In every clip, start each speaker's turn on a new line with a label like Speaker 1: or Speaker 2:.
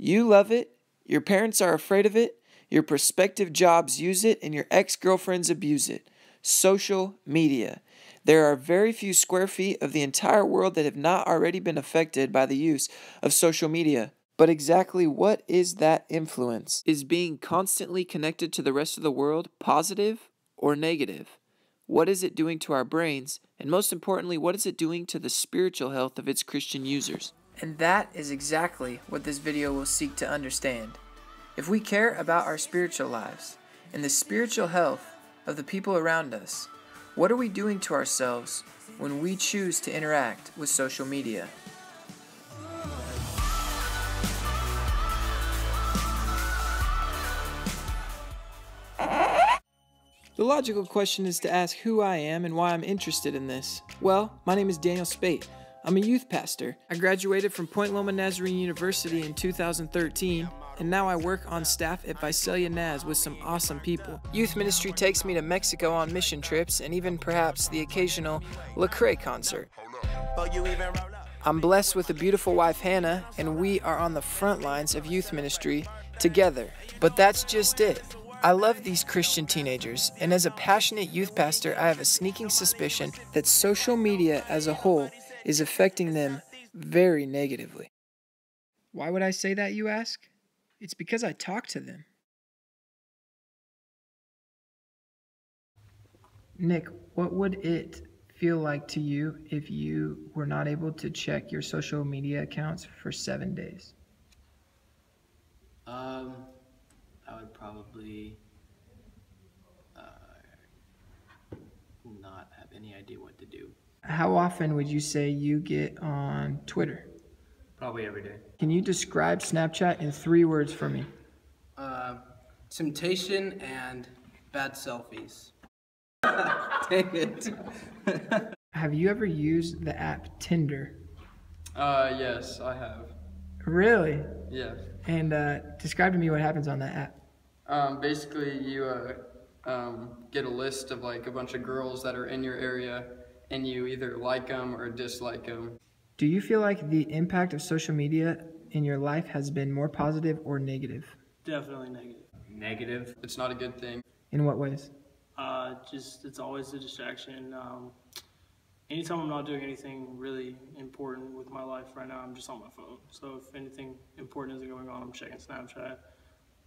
Speaker 1: You love it, your parents are afraid of it, your prospective jobs use it, and your ex-girlfriends abuse it. Social media. There are very few square feet of the entire world that have not already been affected by the use of social media. But exactly what is that influence? Is being constantly connected to the rest of the world positive or negative? What is it doing to our brains? And most importantly, what is it doing to the spiritual health of its Christian users? And that is exactly what this video will seek to understand. If we care about our spiritual lives and the spiritual health of the people around us, what are we doing to ourselves when we choose to interact with social media? The logical question is to ask who I am and why I'm interested in this. Well, my name is Daniel Spaite. I'm a youth pastor. I graduated from Point Loma Nazarene University in 2013, and now I work on staff at Visalia Naz with some awesome people. Youth ministry takes me to Mexico on mission trips and even perhaps the occasional Lecrae concert. I'm blessed with a beautiful wife, Hannah, and we are on the front lines of youth ministry together. But that's just it. I love these Christian teenagers, and as a passionate youth pastor, I have a sneaking suspicion that social media as a whole is affecting them very negatively. Why would I say that, you ask? It's because I talk to them. Nick, what would it feel like to you if you were not able to check your social media accounts for 7 days?
Speaker 2: I would probably not have any idea what to do.
Speaker 1: How often would you say you get on Twitter?
Speaker 2: Probably every day.
Speaker 1: Can you describe Snapchat in 3 words for me?
Speaker 2: Temptation and bad selfies. Dang it.
Speaker 1: Have you ever used the app Tinder?
Speaker 3: Yes, I have.
Speaker 1: Really?
Speaker 3: Yes.
Speaker 1: And describe to me what happens on that app.
Speaker 3: Basically, you get a list of like a bunch of girls that are in your area, and you either like them or dislike them.
Speaker 1: Do you feel like the impact of social media in your life has been more positive or negative?
Speaker 4: Definitely negative.
Speaker 2: Negative.
Speaker 3: It's not a good thing.
Speaker 1: In what ways?
Speaker 4: It's always a distraction. Anytime I'm not doing anything really important with my life right now, I'm just on my phone. So if anything important isn't going on, I'm checking Snapchat,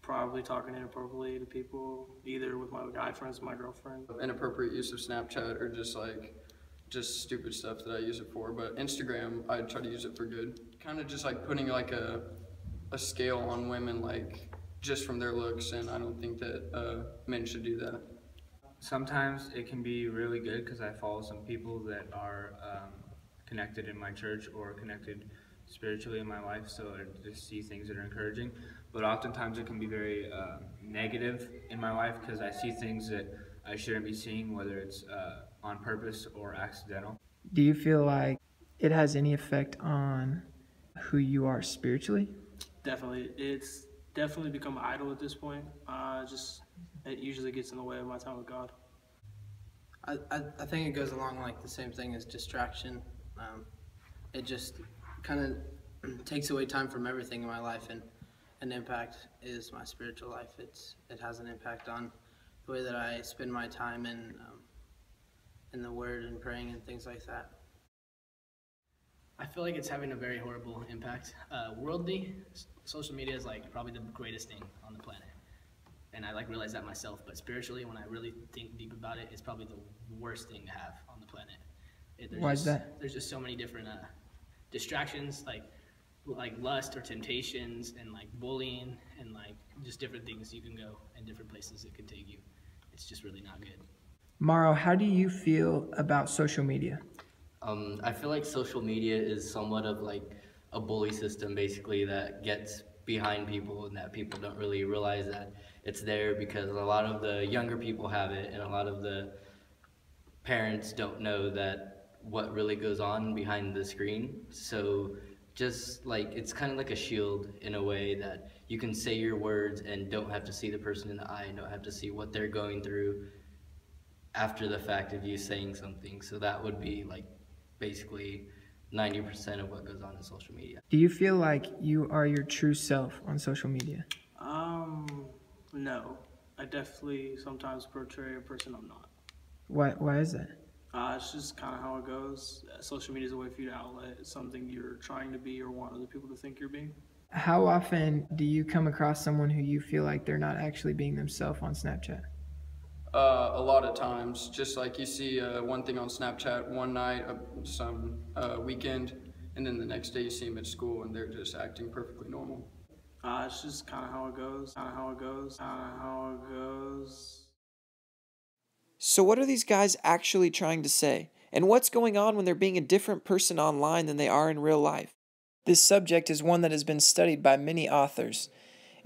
Speaker 4: probably talking inappropriately to people, either with my guy friends or my girlfriend.
Speaker 3: Inappropriate use of Snapchat or just stupid stuff that I use it for. But Instagram, I try to use it for good. Kind of just like putting like a scale on women, like just from their looks, and I don't think that men should do that.
Speaker 5: Sometimes it can be really good because I follow some people that are connected in my church or connected spiritually in my life, so I just see things that are encouraging. But oftentimes it can be very negative in my life because I see things that I shouldn't be seeing, whether it's on purpose or accidental.
Speaker 1: Do you feel like it has any effect on who you are spiritually?
Speaker 4: Definitely. It's definitely become an idol at this point. It usually gets in the way of my time with God.
Speaker 2: I think it goes along like the same thing as distraction. It just kind of takes away time from everything in my life, and an impact is my spiritual life. It has an impact on the way that I spend my time in the Word and praying and things like that.
Speaker 6: I feel like it's having a very horrible impact. Worldly, social media is like probably the greatest thing on the planet, and I like realize that myself. But spiritually, when I really think deep about it, it's probably the worst thing to have on the planet.
Speaker 1: Why is that?
Speaker 6: There's just so many different distractions, like lust or temptations, and like bullying, and like just different things you can go and different places it can take you. It's just really not good.
Speaker 1: Morrow, how do you feel about social media?
Speaker 7: I feel like social media is somewhat of like a bully system, basically, that gets behind people and that people don't really realize that it's there because a lot of the younger people have it and a lot of the parents don't know that what really goes on behind the screen. So just like it's kind of like a shield in a way that you can say your words and don't have to see the person in the eye and don't have to see what they're going through after the fact of you saying something. So that would be like basically 90% of what goes on in social media.
Speaker 1: Do you feel like you are your true self on social media?
Speaker 4: No. I definitely sometimes portray a person I'm not.
Speaker 1: Why is that?
Speaker 4: It's just kind of how it goes. Social media is a way for you to outlet something you're trying to be or want other people to think you're being.
Speaker 1: How often do you come across someone who you feel like they're not actually being themselves on Snapchat?
Speaker 3: A lot of times, just like you see one thing on Snapchat one night, some weekend, and then the next day you see them at school and they're just acting perfectly normal.
Speaker 4: It's just kind of how it goes.
Speaker 1: So what are these guys actually trying to say? And what's going on when they're being a different person online than they are in real life? This subject is one that has been studied by many authors.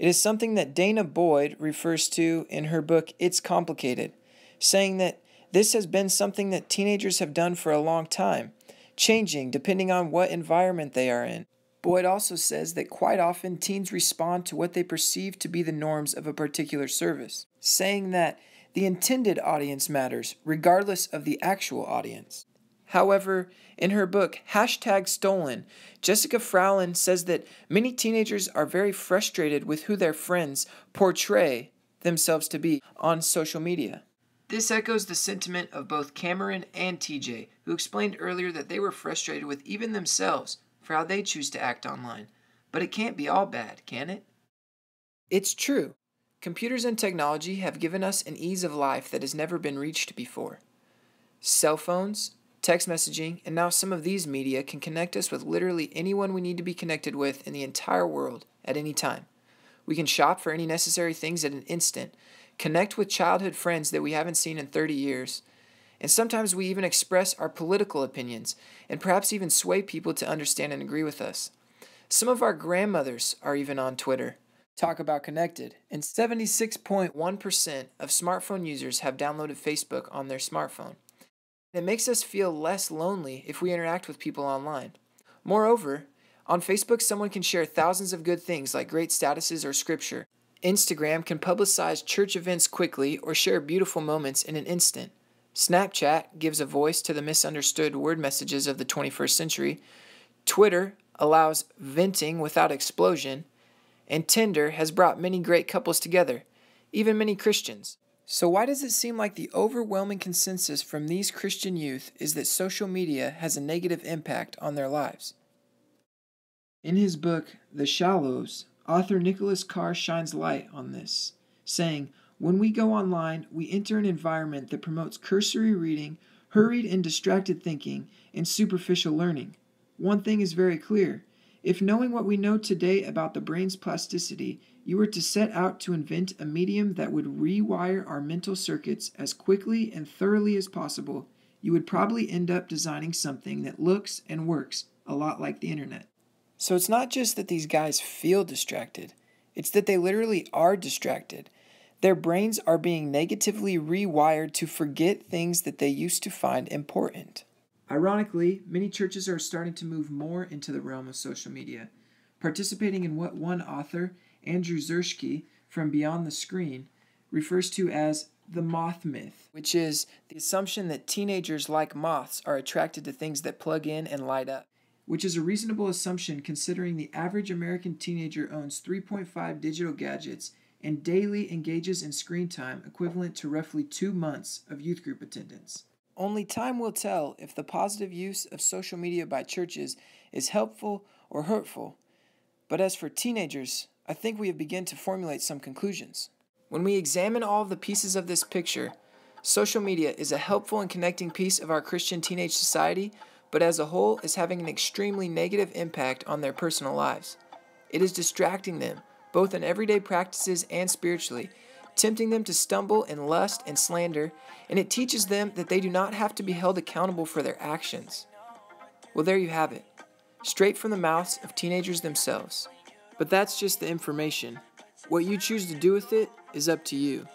Speaker 1: It is something that Dana Boyd refers to in her book, It's Complicated, saying that this has been something that teenagers have done for a long time, changing depending on what environment they are in. Boyd also says that quite often teens respond to what they perceive to be the norms of a particular service, saying that the intended audience matters regardless of the actual audience. However, in her book, #Stolen, Jessica Frowland says that many teenagers are very frustrated with who their friends portray themselves to be on social media. This echoes the sentiment of both Cameron and TJ, who explained earlier that they were frustrated with even themselves for how they choose to act online. But it can't be all bad, can it? It's true. Computers and technology have given us an ease of life that has never been reached before. Cell phones, text messaging, and now some of these media can connect us with literally anyone we need to be connected with in the entire world at any time. We can shop for any necessary things at an instant, connect with childhood friends that we haven't seen in 30 years, and sometimes we even express our political opinions and perhaps even sway people to understand and agree with us. Some of our grandmothers are even on Twitter. Talk about connected. And 76.1% of smartphone users have downloaded Facebook on their smartphone. It makes us feel less lonely if we interact with people online. Moreover, on Facebook, someone can share thousands of good things like great statuses or scripture. Instagram can publicize church events quickly or share beautiful moments in an instant. Snapchat gives a voice to the misunderstood word messages of the 21st century. Twitter allows venting without explosion. And Tinder has brought many great couples together, even many Christians. So why does it seem like the overwhelming consensus from these Christian youth is that social media has a negative impact on their lives? In his book, The Shallows, author Nicholas Carr shines light on this, saying, "When we go online, we enter an environment that promotes cursory reading, hurried and distracted thinking, and superficial learning. One thing is very clear. If knowing what we know today about the brain's plasticity, you were to set out to invent a medium that would rewire our mental circuits as quickly and thoroughly as possible, you would probably end up designing something that looks and works a lot like the internet." So it's not just that these guys feel distracted, it's that they literally are distracted. Their brains are being negatively rewired to forget things that they used to find important. Ironically, many churches are starting to move more into the realm of social media, participating in what one author, Andrew Zersky, from Beyond the Screen, refers to as the moth myth, which is the assumption that teenagers, like moths, are attracted to things that plug in and light up, which is a reasonable assumption considering the average American teenager owns 3.5 digital gadgets and daily engages in screen time equivalent to roughly 2 months of youth group attendance. Only time will tell if the positive use of social media by churches is helpful or hurtful. But as for teenagers, I think we have begun to formulate some conclusions. When we examine all of the pieces of this picture, social media is a helpful and connecting piece of our Christian teenage society, but as a whole is having an extremely negative impact on their personal lives. It is distracting them, both in everyday practices and spiritually, tempting them to stumble in lust and slander, and it teaches them that they do not have to be held accountable for their actions. Well, there you have it, straight from the mouths of teenagers themselves. But that's just the information. What you choose to do with it is up to you.